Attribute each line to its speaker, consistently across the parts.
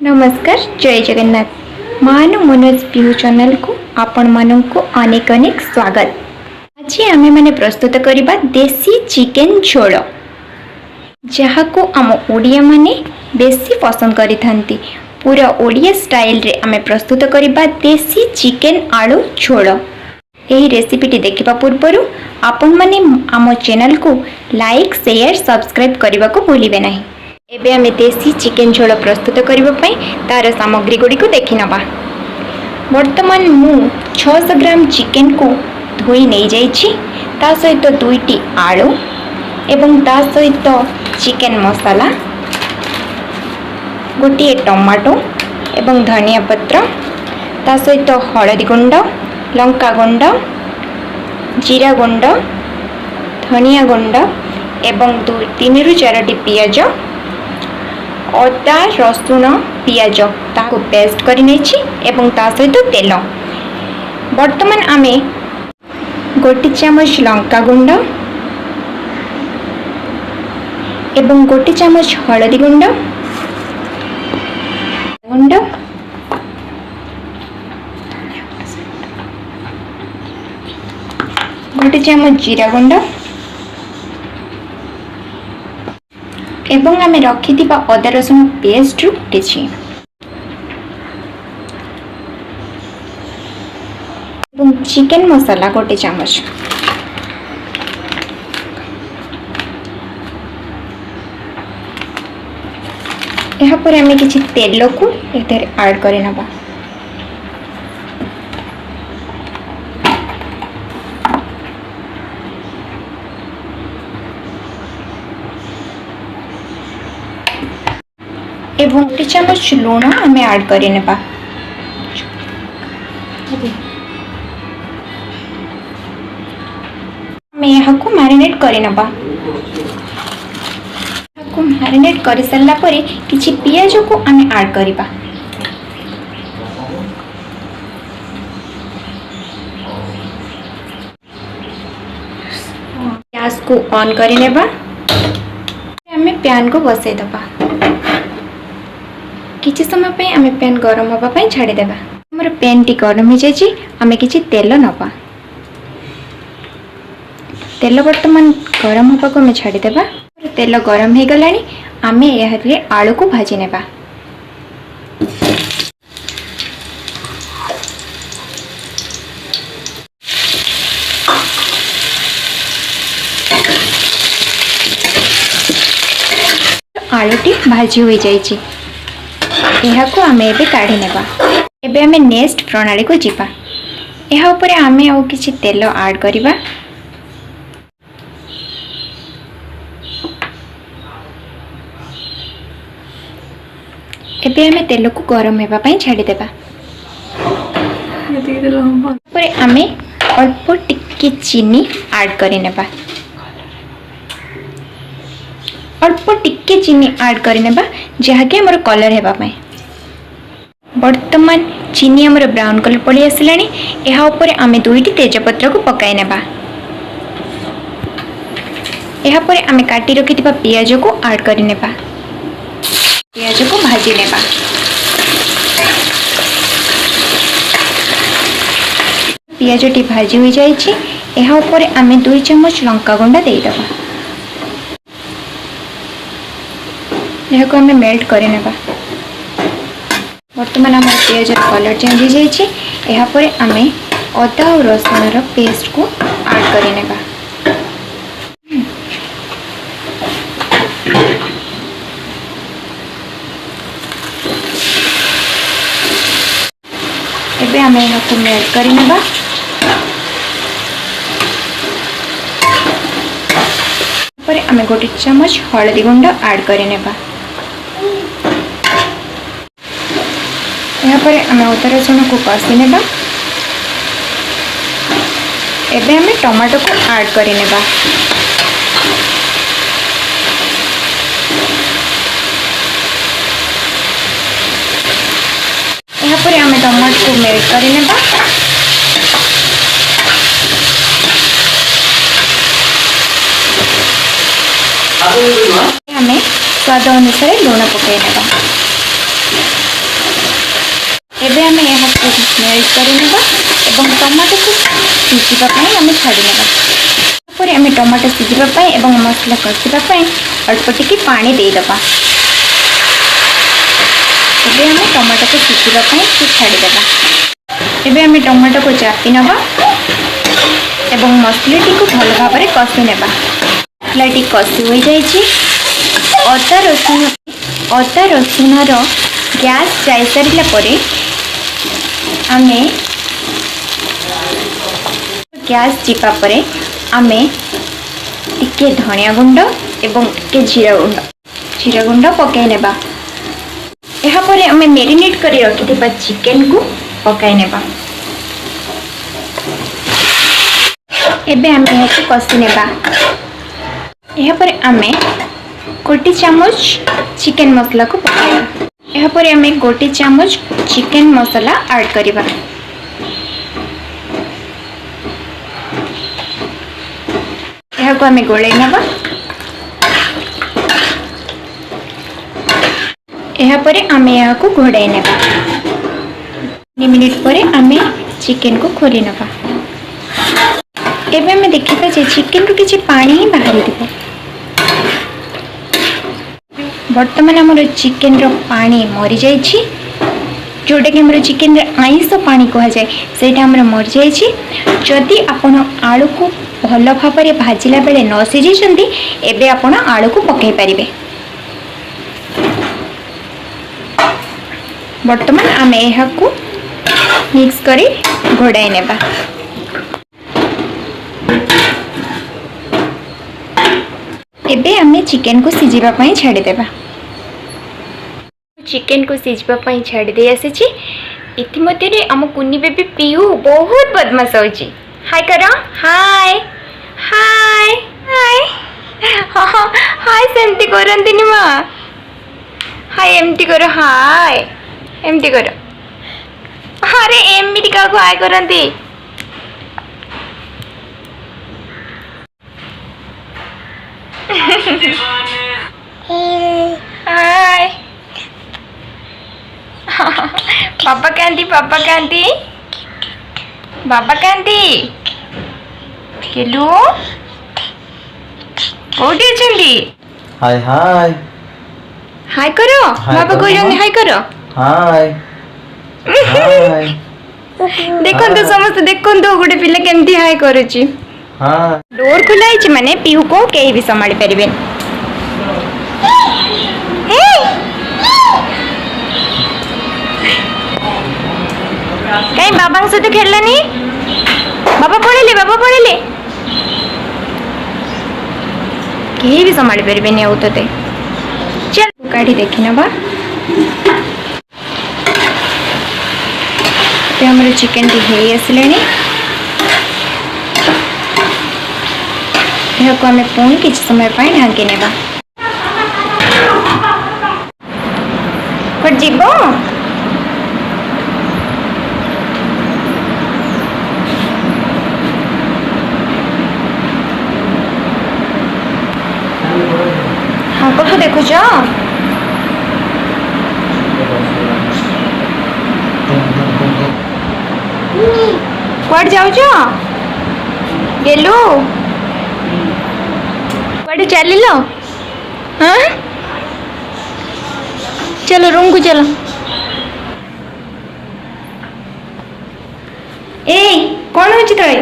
Speaker 1: नमस्कार जय Jagannath महानु Manoj view channel को आपण मानक अनेक अनेक स्वागत। आज आमे माने प्रस्तुत करिबा देसी चिकेन झोल जहाँ को आम ओडिया माने बेसी पसंद करि थांती। पूरा ओडिया स्टाइल रे आमे प्रस्तुत करिबा देसी चिकेन आलू झोल। यही रेसिपीटी देखिबा पूर्वरु आपण माने आम चैनल को लाइक शेयर सब्सक्राइब करने को भूलिबे नहीं। एबे आमे देसी चिकेन झोल प्रस्तुत करबा पई तार सामग्री गुडी को देखि नबा। वर्तमान मु 600 ग्राम चिकेन को धोई नहीं जाइछि। ता सहित दुईटी आलू एवं ता सहित चिकेन मसाला, गोटे टमाटो एवं धनिया पत्र, ता सहित हळदी गुंड, लंका गुंड, जीरा गुंड, धनिया गुंड एवं 3 रु 4टी पियाज, अदा रसुण पियाज ताको पेस्ट करि नेछि एवं ता सहित तेल। वर्तमान आमे गोटे चामच लंका गुंड एवं गोटे चामच हळदी गुंड गुंड गोटे चामच जीरा गुंड एवं आमे रखिथिबा अदा रसुण पेस्ट रुटेछि एवं चिकेन मसाला गोटे चामच। यहाँ पर आमे किछि तेल को एथरे ऐड करि नबा। एवं 1 चामच लूण आमे ऐड करि नेबा। आमे यहाँ को मैरिनेट करि नेबा। यहाँ को मैरिनेट करि सल्ला परे किछि पियाज को आमे ऐड करिबा। गैस को ऑन करि नेबा। आमे पैन को बसै दबा। किछि समय पे आमे पैन गरम होबा पई छाडी देबा। हमर पैन टी गरम हो जायछि। आमे किछि तेल नबा। तेल वर्तमान गरम होबा को आमे छाडी देबा। तेल गरम हे गलानी आमे एहरे आलू को भाजी नेबा। आलू टी भाजी हो जायछि। यहाँ को आमे एबे काढ़ी नेबा। एबे आमे नेक्स्ट प्रणाली को जीवा। यहाँ ऊपर आमे आउ किछि तेल ऐड करिबा। एबे आमे तेल को गरम हेबा पई छाडी देबा। ऊपर आमे अल्प टिके चीनी ऐड करि नेबा। अल्प टिके चीनी ऐड करि नेबा जहा के हमर कलर हेबा पई। वर्तमान चीनी हमर ब्राउन कलर पड़ी आसिलानी। यहाँ ऊपर आमे 2टी तेजपत्र को पकाई नेबा। यहाँ पर आमे काटी रखिथिबा पियाज को ऐड करि नेबा। पियाज को भाजी नेबा। पियाज टी भाजी हो जाइछि। यहाँ ऊपर आमे 2 चम्मच लंका गुंडा देई दबा। यहाँ को आमे मेल्ट करि नेबा। वर्तमान आम पियाज कलर चेंज हो जाइए। यहाँ पर आमे अदा और रसुण पेस्ट को ऐड करि नेबा। एबे आमे यहाँ को मेल्ट करि नेबा। पर आमे गोटे चामच हळदी गुंड ऐड करि नेबा। यहाँ पर आमे अदा रसुण को कषि नेबा। एबे आमे टमाटो को ऐड करि नेबा। यहाँ पर आमे टमाटो को मेल्ट करि नेबा। आमे स्वाद अनुसार लूण पकाई नेबा। मिक्स करनेबा एवं टमाटो को सीझिबा पई आमे छाड़ीनेबा। तापर आमे टमाटो सीझिबा पई एवं मसला कषिबा पई अल्प टिके पानी देदेबा। एबे आमे टमाटो को सीझिबा पई छाड़ीदेबा। एबे आमे टमाटो को चापी नबा एवं मसलाटी को भल भाव में कषि नेबा। मसलाटी कषि हो जाइए। अदा रसुण गैस जाई सारा पर आमे गैस जीवा पर आमे टिके धनिया गुंड एवं टिके जीरा गुंड पकाई नेबा। यहाँ पर आमे मैरिनेट करी रखिथिबा चिकन को पकाई नेबा। एबे आमे यहाँ को कषि नेबा। यहाँ पर आमे गोटे चामच चिकन मसला को पकाइबा। यहाँ पर आमे गोटे चामच चिकन मसला ऐड करिबा। यहाँ को आमे गोलाई नेबा। यहाँ पर आमे यहाँ को घोड़ाई नेबा। 2 मिनिट पर आमे चिकन को खोली नेबा। एबे आमे देखिबा जे चिकन रु किछि पानी ही बाहरी दिबो। वर्तमान हमर चिकन रो पानी मरी जाइछि। जोटा कि हमर चिकन रे आइंस पानी कहा जाए सेटा हमर मर जाइछि। जदि आपण आलू को भल भाव में भाजिला बेले न सिझी छंती एबे आपण आलू को पकाई परिबे। वर्तमान आमे एहा को मिक्स करी घोड़ाई नेबा। एबे आमे चिकन को सिझिबा पई छाड़ी देबा। चिकन को सिझिबा पई छाड़ी दे आसीछि। इति मध्य रे हम कुन्नी बेबी पियू बहुत बदमाश होछि। हाय करो। हाय हाय हाय हाय सेमती करंतिनी मा। हाय एमती करो। हाय एमती करो। अरे एमती का को हाय करंती। हाय पापा कांती पापा कांती बाबा कांती केलू कोठी अछंती।
Speaker 2: हाय हाय
Speaker 1: हाय करो। बाबा कोई हाय करो।
Speaker 2: हाय हाय
Speaker 1: देखो तो समस्त देखो तो गोटे पिला केमती हाय करूची।
Speaker 2: हाय
Speaker 1: डोर खुला है माने पीहू को कहीं भी संभाली पारे। कहीं बाबा सहित खेलनी। बाबा पढ़ेले कहीं भी संभाली पारे नहीं आते। चल काढ़ी देखी नबा। हमारे चिकन टी है आसले। यह को हमें पुणी किसी समय पर ढांकी नेबा। पर जीवो हाँ को देखो कौड़ जाऊ गेलू कौड़े चल लो। हाँ चलो रूम को चलो। ए कौन हो तले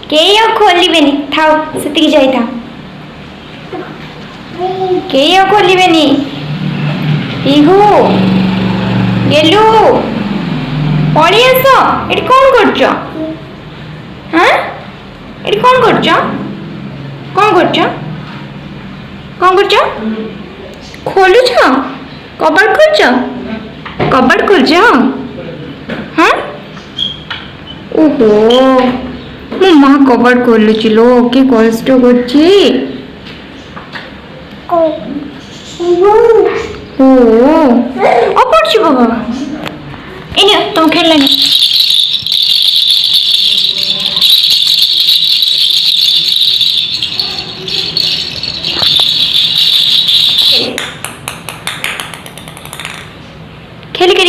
Speaker 1: कई खोलबेनि थाओ से जाई था कई खोलबेनि। इहू गेलू पड़ी आस। ये कौन कर हाँ ये कौन कर खोलुच कबड़ खोल हाँ ओहो मो माँ कबड़ खोलुची लो कि कष्ट कर बाबा इन तुम खेलनी।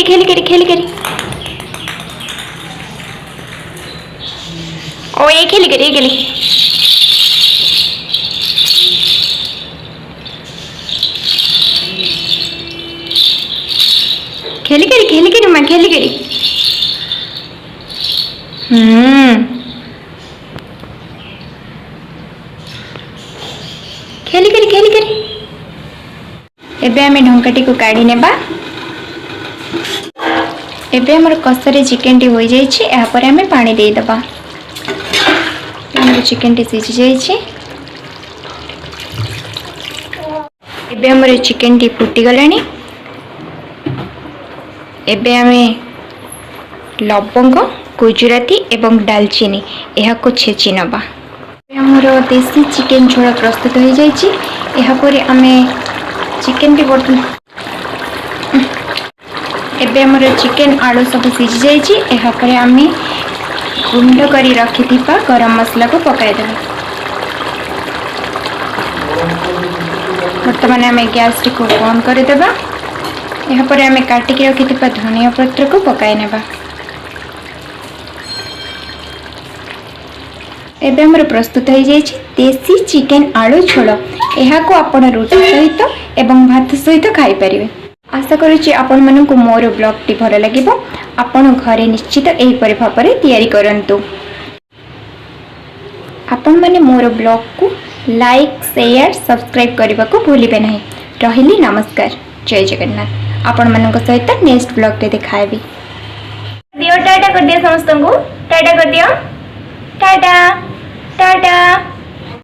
Speaker 1: खेली करी ये खेली करी ये खेली खेली करी मैं खेली करी खेली करी एबे आमे ढंकाटी को काढ़ी नेबा एबे हमर कसरे चिकन टी होई जाई छी एहा पर आमे पानी देई दबा हमर चिकन टी सिझ जाई छी एबे हमर चिकन टी फुटी गलानी एबे आमे लवंग गुजराती एवं दालचीनी एहा को छेची नबा हमर देसी चिकन झोल प्रस्तुत हो जाई छी एहा पर आमे चिकन टी बर्तन एबे हमर चिकन आलू सब सिझ जाई छी एहा पर आमे गुंड करी रखि थिपा गरम मसला को पकाई देबा वर्तमान आमे गैस को बंद कर देबा यहाँ पर आमे काटिक रखि धनिया पत्र को पकाई नेबा एबे हमर प्रस्तुत हो जाई छी देसी चिकन आलू झोल एहा को आपण रोटी सहित एवं भात सहित खाई परिबे आशा करूची आपण मानकु मोर ब्लॉग टी भल लागिबो आपण घरे निश्चित एही परि भाबरे तयारी करंतु आपण माने मोर ब्लॉग को लाइक शेयर सब्सक्राइब करबा को भूलिबे नहीं रहिली नमस्कार जय जगन्नाथ आपण मानक सहित नेक्स्ट ब्लॉग टे देखाबी दियो टाटा कर दियो समस्त को टाटा कर दियो टाटा टाटा